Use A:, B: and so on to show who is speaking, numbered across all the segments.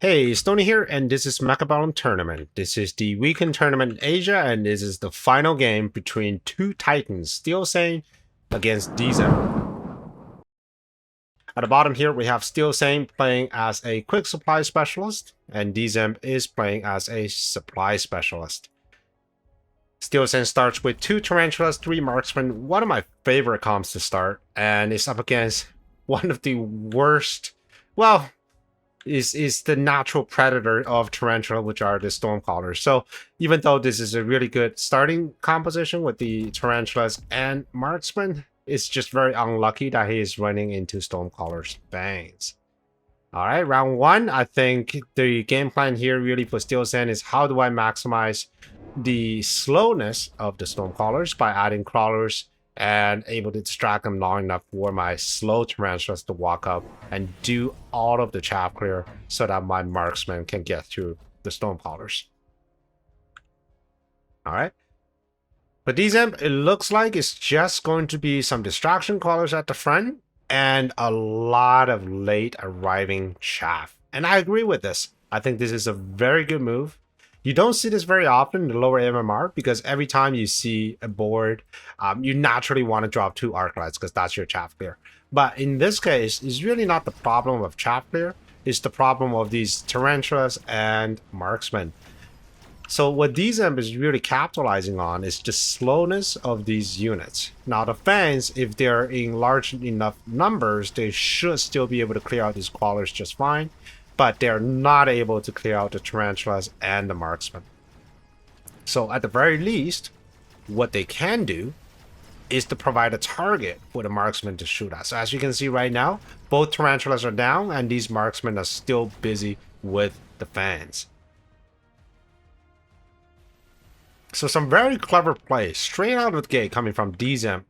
A: Hey, Stoney here, and this is Mechabellum Tournament. This is the weekend tournament in Asia, and this is the final game between two titans, Steelsane against Dzemp. At the bottom here, we have Steelsane playing as a quick supply specialist, and Dzemp is playing as a supply specialist. Steelsane starts with 2 Tarantulas, 3 Marksmen, one of my favorite comps to start, and is up against one of the worst, well, is the natural predator of Tarantula, which are the Stormcallers. So even though this is a really good starting composition with the Tarantulas and Marksman, it's just very unlucky that he is running into Stormcallers Bangs. Alright, round 1, I think the game plan here really for Steelsane is how do I maximize the slowness of the Stormcallers by adding crawlers and able to distract them long enough for my slow tarantulas to walk up and do all of the chaff clear so that my marksman can get through the Stormcallers. Alright. But Dzemp, it looks like it's just going to be some distraction callers at the front and a lot of late arriving chaff. And I agree with this. I think this is a very good move. You don't see this very often in the lower MMR because every time you see a board, you naturally want to drop 2 arc lights because that's your chaff clear. But in this case, it's really not the problem of chaff clear. It's the problem of these tarantulas and marksmen. So what Dzemp is really capitalizing on is the slowness of these units. Now the fans, if they're in large enough numbers, they should still be able to clear out these crawlers just fine. But they're not able to clear out the tarantulas and the marksmen. So at the very least, what they can do is to provide a target for the marksman to shoot at. So as you can see right now, both tarantulas are down and these marksmen are still busy with the fans. So some very clever plays straight out of the gate coming from Dzemp.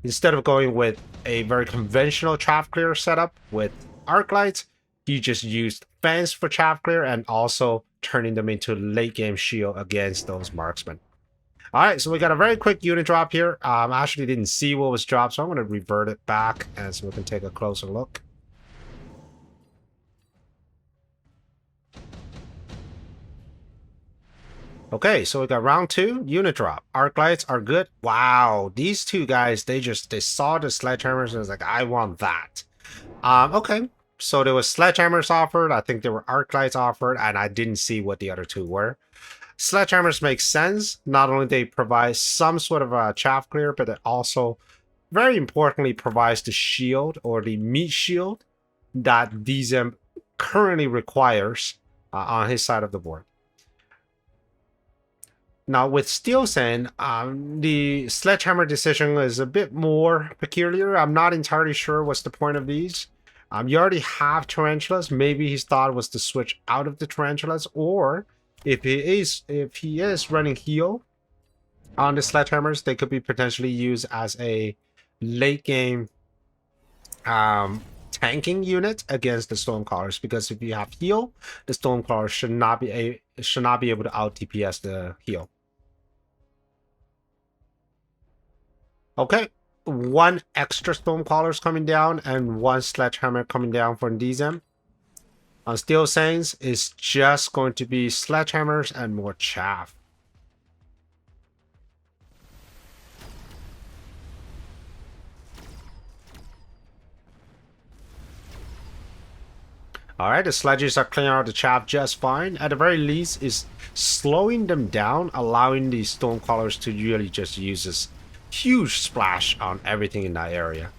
A: Instead of going with a very conventional chaff clear setup with arc lights, he just used fans for chaff clear and also turning them into late game shield against those marksmen. Alright, so we got a very quick unit drop here. I actually didn't see what was dropped, so I'm going to revert it back and so we can take a closer look. Okay, so we got round 2, unit drop. Arc lights are good. Wow, these two guys, they saw the sledgehammers and was like, I want that. Okay. So there was sledgehammers offered, I think there were arc lights offered, and I didn't see what the other two were. Sledgehammers make sense. Not only they provide some sort of a chaff clear, but it also, very importantly, provides the shield or the meat shield that Dzemp currently requires on his side of the board. Now with Steelsane, the sledgehammer decision is a bit more peculiar. I'm not entirely sure what's the point of these. You already have tarantulas. Maybe his thought was to switch out of the tarantulas, or if he is running heal on the sledgehammers, they could be potentially used as a late game tanking unit against the Stormcallers. Because if you have heal, the Stormcallers should not be able to out DPS the heal. Okay. 1 extra Stormcallers coming down and 1 Sledgehammer coming down from Dzemp. On Steelsane's is just going to be Sledgehammers and more chaff. Alright, the sledges are clearing out the chaff just fine. At the very least, is slowing them down, allowing the Stormcallers to really just use this huge splash on everything in that area.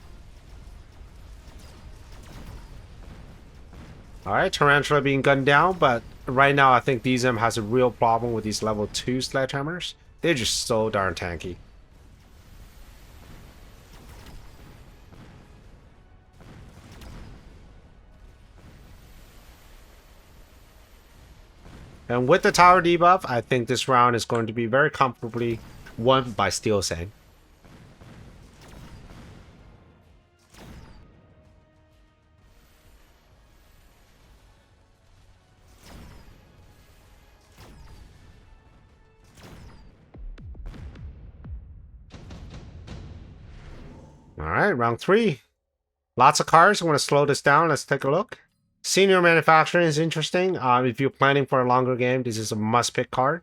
A: Alright, Tarantula being gunned down, but right now I think Dzemp has a real problem with these level 2 sledgehammers. They're just so darn tanky. And with the tower debuff, I think this round is going to be very comfortably won by Steelsane. All right, round 3. Lots of cards. I'm going to slow this down. Let's take a look. Senior Manufacturing is interesting. If you're planning for a longer game, this is a must-pick card.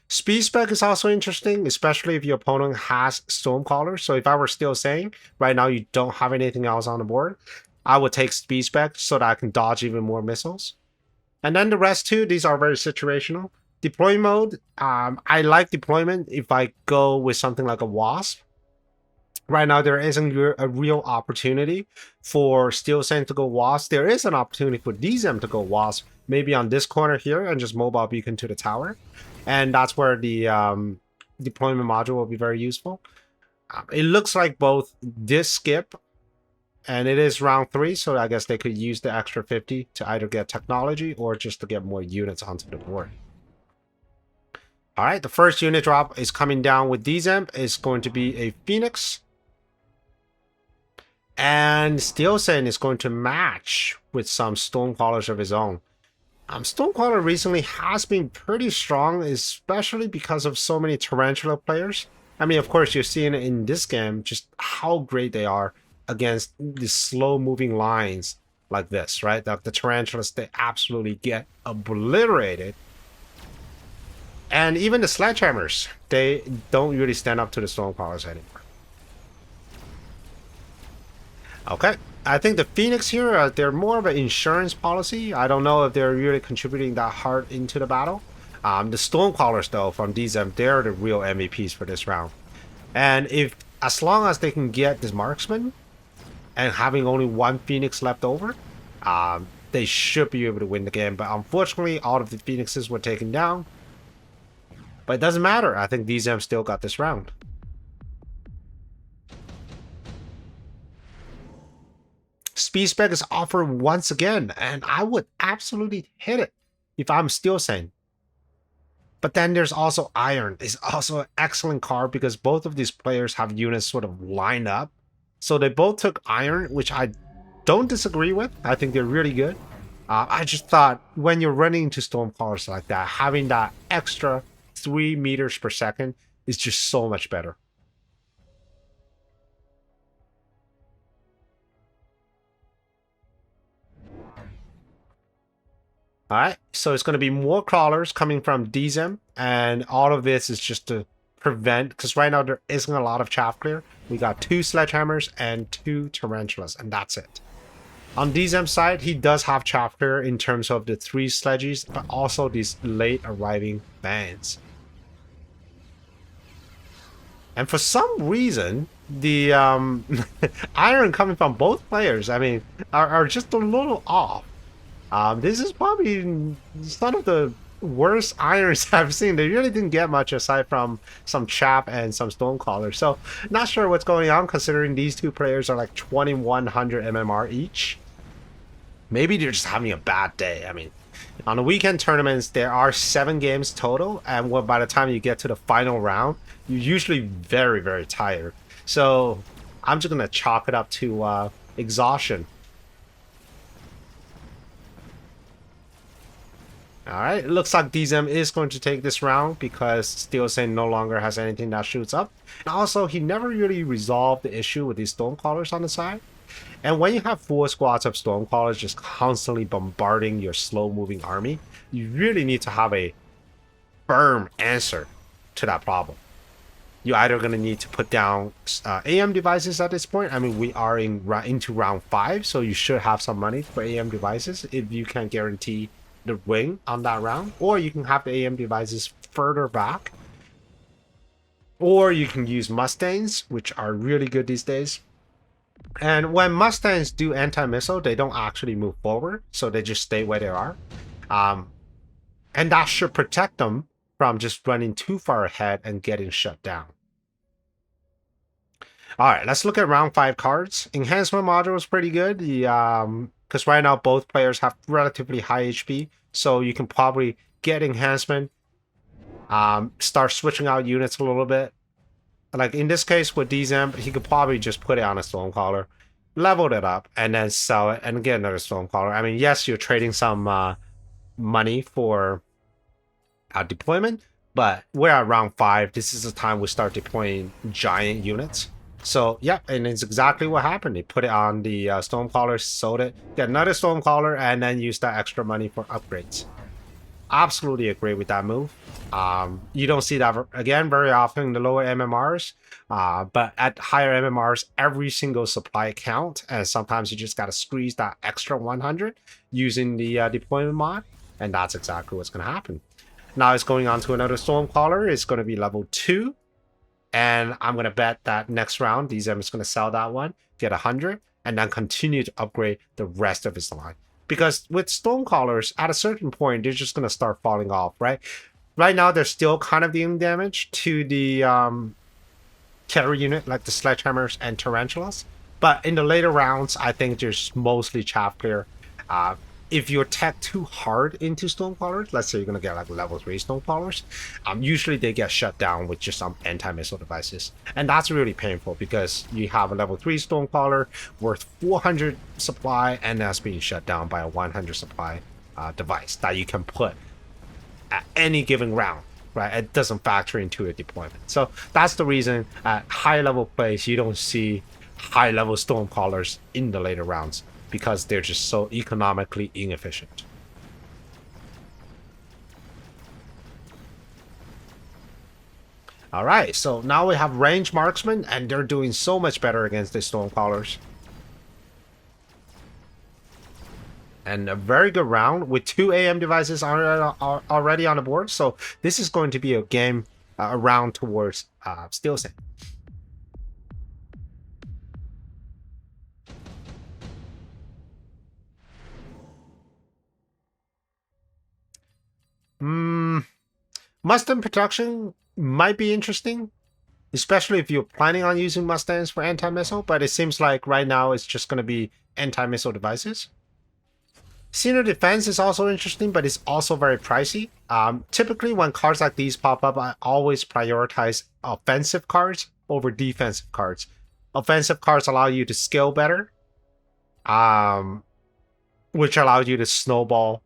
A: Speed Spec is also interesting, especially if your opponent has Stormcaller. So if I were still saying, right now you don't have anything else on the board, I would take Speed Spec so that I can dodge even more missiles. And then the rest too, these are very situational. Deploy mode, I like deployment if I go with something like a Wasp. Right now, there isn't a real opportunity for Steelsane to go Wasp. There is an opportunity for Dzemp to go Wasp, maybe on this corner here and just mobile beacon to the tower. And that's where the deployment module will be very useful. It looks like both this skip, and it is round 3, so I guess they could use the extra 50 to either get technology or just to get more units onto the board. All right, the first unit drop is coming down with Dzemp. It's going to be a Phoenix. And Steelsane is going to match with some Stormcallers of his own. Stormcaller recently has been pretty strong, especially because of so many Tarantula players. I mean, of course, you're seeing it in this game, just how great they are against the slow-moving lines like this, right? The Tarantulas, they absolutely get obliterated. And even the Sledgehammers, they don't really stand up to the Stormcallers anymore. Okay, I think the Phoenix here, they're more of an insurance policy. I don't know if they're really contributing that hard into the battle. The Stormcallers, though, from Dzemp, they're the real MVPs for this round. And as long as they can get this marksman, and having only one Phoenix left over, they should be able to win the game. But unfortunately, all of the Phoenixes were taken down. But it doesn't matter. I think Dzemp still got this round. Speed Spec is offered once again, and I would absolutely hit it if I'm Steelsane. But then there's also Iron. It's also an excellent card because both of these players have units sort of lined up. So they both took Iron, which I don't disagree with. I think they're really good. I just thought when you're running into Stormcallers like that, having that extra 3 meters per second is just so much better. All right, so it's going to be more crawlers coming from Dzemp, and all of this is just to prevent, because right now there isn't a lot of chaff clear. We got 2 Sledgehammers and 2 Tarantulas, and that's it. On Dzemp's side, he does have chaff clear in terms of the 3 Sledgies, but also these late arriving bands. And for some reason, the iron coming from both players, I mean, are just a little off. This is probably some of the worst irons I've seen. They really didn't get much aside from some chaff and some Stonecallers. So not sure what's going on considering these two players are like 2100 MMR each. Maybe they're just having a bad day. I mean, on the weekend tournaments, there are 7 games total. And by the time you get to the final round, you're usually very, very tired. So I'm just going to chalk it up to exhaustion. Alright, it looks like Dzemp is going to take this round because Steelsane no longer has anything that shoots up. And also, he never really resolved the issue with these Stormcallers on the side. And when you have 4 squads of Stormcallers just constantly bombarding your slow-moving army, you really need to have a firm answer to that problem. You're either going to need to put down AM devices at this point. I mean, we are into round 5, so you should have some money for AM devices if you can guarantee the wing on that round, or you can have the AM devices further back, or you can use Mustangs, which are really good these days. And when Mustangs do anti-missile, they don't actually move forward, so they just stay where they are, and that should protect them from just running too far ahead and getting shut down. All right, let's look at round 5 cards. Enhancement module is pretty good. Because right now both players have relatively high HP, so you can probably get enhancement, start switching out units a little bit. Like in this case with Dzemp, he could probably just put it on a Stormcaller, level it up, and then sell it and get another Stormcaller. I mean, yes, you're trading some money for deployment, but we're at round 5. This is the time we start deploying giant units. So yeah, and it's exactly what happened. They put it on the Stormcaller, sold it, get another Stormcaller, and then use that extra money for upgrades. Absolutely agree with that move. You don't see that again very often in the lower MMRs, but at higher MMRs, every single supply count, and sometimes you just gotta squeeze that extra 100 using the deployment mod, and that's exactly what's gonna happen. Now it's going on to another Stormcaller. It's gonna be level 2. And I'm going to bet that next round, Dzemp is going to sell that one, get 100, and then continue to upgrade the rest of his line. Because with Stonecallers, at a certain point, they're just going to start falling off, right? Right now, they're still kind of dealing damage to the carry unit, like the Sledgehammers and Tarantulas. But in the later rounds, I think there's mostly chaff clear. If you attack too hard into Stonecallers, let's say you're gonna get like level 3 Stonecallers, usually they get shut down with just some anti-missile devices. And that's really painful because you have a level 3 Stonecaller worth 400 supply and that's being shut down by a 100 supply device that you can put at any given round, right? It doesn't factor into a deployment. So that's the reason at high level plays you don't see high level Stormcallers in the later rounds, because they're just so economically inefficient. All right, so now we have range marksmen, and they're doing so much better against the Stormcallers. And a very good round with 2 AM devices already on the board. So this is going to be a game, a round towards Steelsane. Mustang production might be interesting, especially if you're planning on using Mustangs for anti-missile, but it seems like right now it's just going to be anti-missile devices. Senior defense is also interesting, but it's also very pricey. Typically, when cards like these pop up, I always prioritize offensive cards over defensive cards. Offensive cards allow you to scale better, which allows you to snowball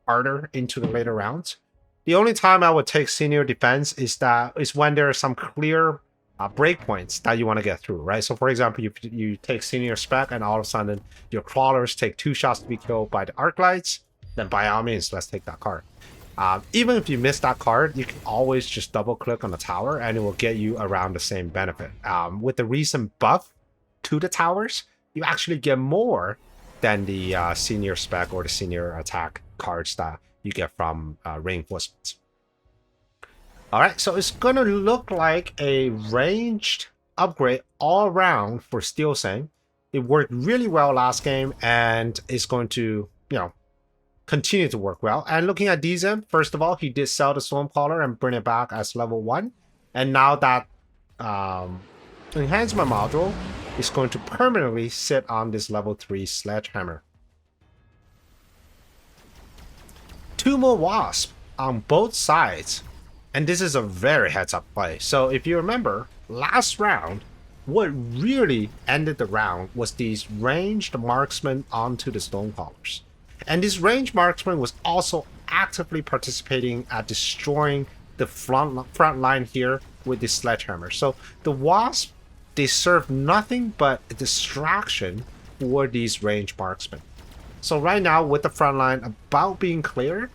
A: harder into the later rounds. The only time I would take senior defense is when there are some clear breakpoints that you want to get through, right? So for example, you take senior spec and all of a sudden your crawlers take 2 shots to be killed by the arc lights, then by all means, let's take that card. Even if you miss that card, you can always just double click on the tower and it will get you around the same benefit. With the recent buff to the towers, you actually get more than the senior spec or the senior attack cards that you get from reinforcements. All right, so it's going to look like a ranged upgrade all around for Steelsane. It worked really well last game, and it's going to, continue to work well. And looking at Dzemp, first of all, he did sell the Stormcaller and bring it back as level 1. And now that enhancement module is going to permanently sit on this level 3 Sledgehammer. 2 more Wasp on both sides. And this is a very heads-up play. So if you remember, last round, what really ended the round was these ranged marksmen onto the Stonecallers. And this ranged marksman was also actively participating at destroying the front line here with this Sledgehammer. So the Wasp, they serve nothing but a distraction for these ranged marksmen. So right now, with the front line about being cleared,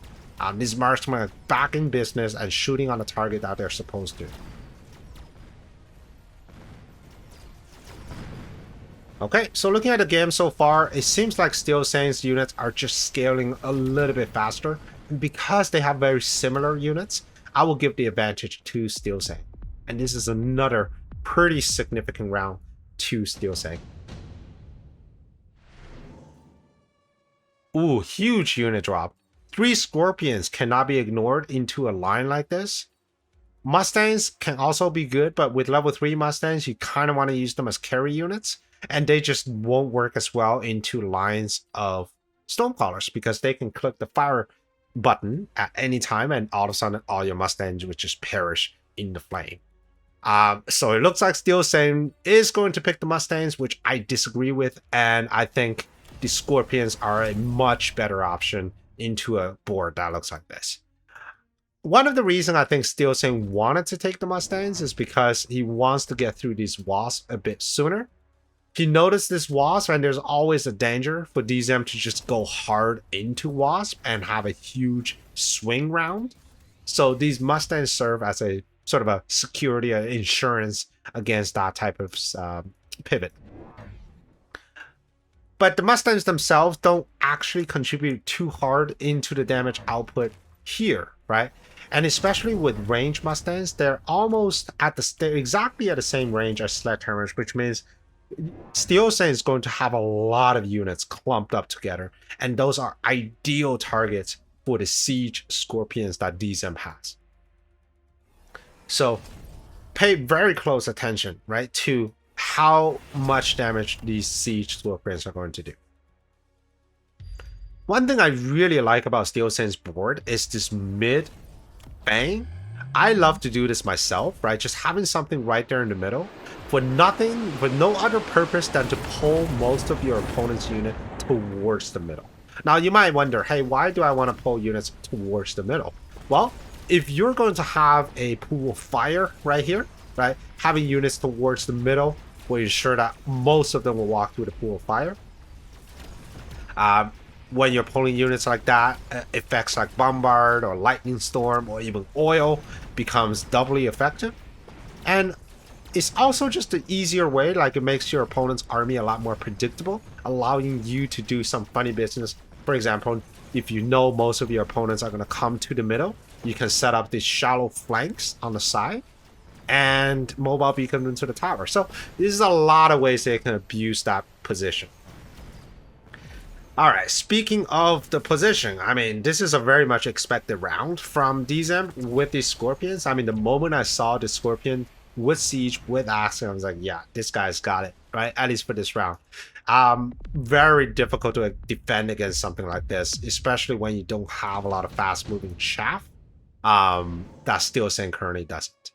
A: these marksmen are back in business and shooting on the target that they're supposed to. Okay, so looking at the game so far, it seems like Steelsane's units are just scaling a little bit faster. And because they have very similar units, I will give the advantage to Steelsane. And this is another pretty significant round to Steelsane. Ooh, huge unit drop. 3 Scorpions cannot be ignored into a line like this. Mustangs can also be good, but with level 3 Mustangs, you kind of want to use them as carry units. And they just won't work as well into lines of Stonecallers because they can click the fire button at any time and all of a sudden all your Mustangs would just perish in the flame. So it looks like Steelsane is going to pick the Mustangs, which I disagree with. And I think the Scorpions are a much better option into a board that looks like this. One of the reasons I think Steelsane wanted to take the Mustangs is because he wants to get through these wasps a bit sooner. He noticed this wasp, and there's always a danger for Dzemp to just go hard into wasp and have a huge swing round. So these Mustangs serve as a sort of a security insurance against that type of pivot. But the Mustangs themselves don't actually contribute too hard into the damage output here, right? And especially with range Mustangs, they're almost at exactly at the same range as Sledgehammers, which means Steelsane is going to have a lot of units clumped up together, and those are ideal targets for the siege scorpions that Dzemp has. So pay very close attention, right, to how much damage these siege scorpions are going to do. One thing I really like about Steelsane's board is this mid bang. I love to do this myself, right? Just having something right there in the middle for nothing, for no other purpose than to pull most of your opponent's unit towards the middle. Now you might wonder, hey, why do I want to pull units towards the middle? Well, if you're going to have a pool of fire right here, right, having units towards the middle will ensure that most of them will walk through the pool of fire. When you're pulling units like that, effects like Bombard or Lightning Storm or even Oil becomes doubly effective. And it's also just an easier way, like it makes your opponent's army a lot more predictable, allowing you to do some funny business. For example, if you know most of your opponents are going to come to the middle, you can set up these shallow flanks on the side and mobile beacon into the tower. So this is a lot of ways they can abuse that position. All right, speaking of the position, I mean, this is a very much expected round from Dzemp with these Scorpions. I mean, the moment I saw the Scorpion with Siege, with Axe, I was like, yeah, this guy's got it, right? At least for this round. Very difficult to defend against something like this, especially when you don't have a lot of fast-moving chaff. That Steelsane currently doesn't.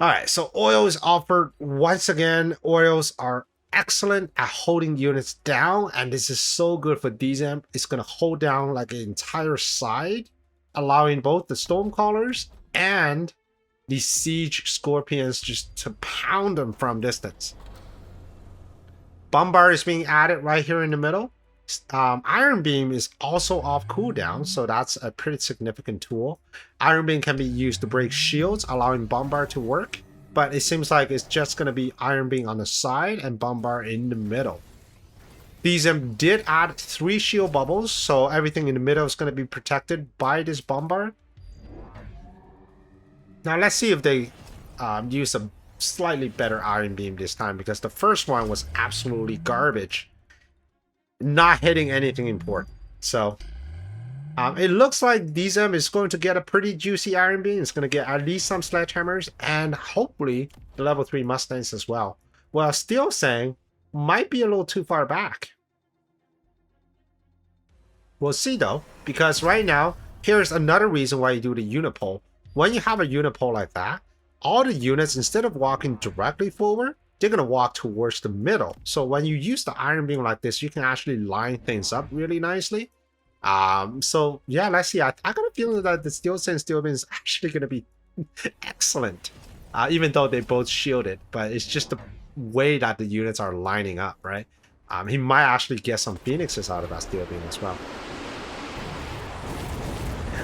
A: All right, so Oil is offered once again. Oils are excellent at holding units down, and this is so good for Dzemp. It's going to hold down like an entire side, allowing both the Stormcallers and the Siege Scorpions just to pound them from distance. Bombard is being added right here in the middle. Iron Beam is also off cooldown, so that's a pretty significant tool. Iron Beam can be used to break shields, allowing Bombard to work. But it seems like it's just going to be Iron Beam on the side and Bombard in the middle. Dzemp did add 3 shield bubbles, so everything in the middle is going to be protected by this Bombard. Now let's see if they use a slightly better Iron Beam this time, because the first one was absolutely garbage. Not hitting anything important. So it looks like Dzemp is going to get a pretty juicy Iron Beam. It's going to get at least some Sledgehammers and hopefully the level 3 Mustangs as well. Well, Steelsane might be a little too far back. We'll see though, because right now, here's another reason why you do the unipole. When you have a unipole like that, all the units, instead of walking directly forward, they're going to walk towards the middle. So when you use the Iron Beam like this, you can actually line things up really nicely. So yeah, let's see. I got a feeling that the Steelsane Steel Beam is actually going to be excellent, even though they both shielded. But it's just the way that the units are lining up, right? He might actually get some Phoenixes out of that Steel Beam as well.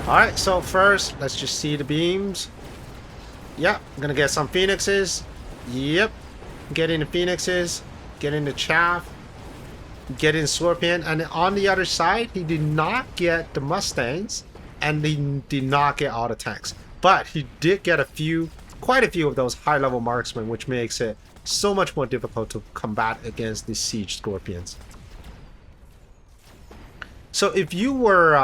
A: All right, so first, let's just see the beams. Yep, I'm gonna get some Phoenixes. Yep, getting the Phoenixes, getting the chaff, getting Scorpion, and on the other side, he did not get the Mustangs, and he did not get all the tanks. But he did get quite a few of those high-level marksmen, which makes it so much more difficult to combat against the Siege Scorpions. So if you were...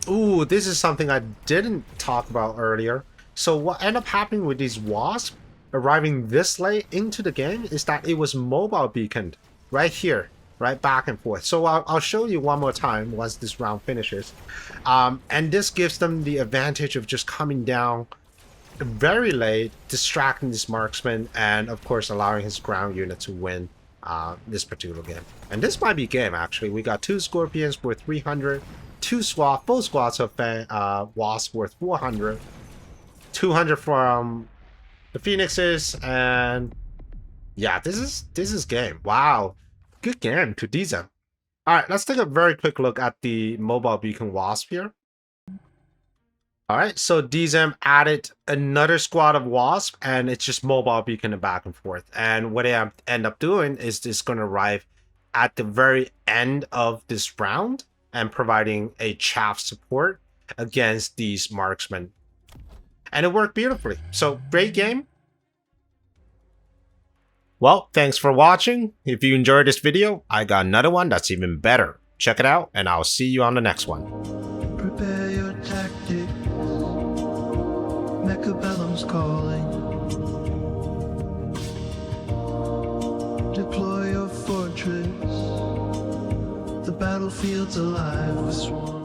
A: ooh, this is something I didn't talk about earlier. So what ended up happening with these wasps arriving this late into the game is that it was mobile beaconed right here, right back and forth. So I'll show you one more time once this round finishes. And this gives them the advantage of just coming down very late, distracting this marksman, and of course allowing his ground unit to win this particular game. And this might be game actually. We got 2 Scorpions for 300, full squads of wasps worth 400, 200 from the phoenixes, and yeah, this is game. Wow, good game to Dzemp. All right, let's take a very quick look at the mobile beacon wasp here. All right, so Dzemp added another squad of wasp, and it's just mobile beacon back and forth. And what I end up doing is it's going to arrive at the very end of this round and providing a chaff support against these marksmen. And it worked beautifully. So great game. Well, thanks for watching. If you enjoyed this video, I got another one that's even better. Check it out, and I'll see you on the next one.
B: Prepare your tactics. Mechabellum's calling. Deploy your fortress. The battlefield's alive with swarms.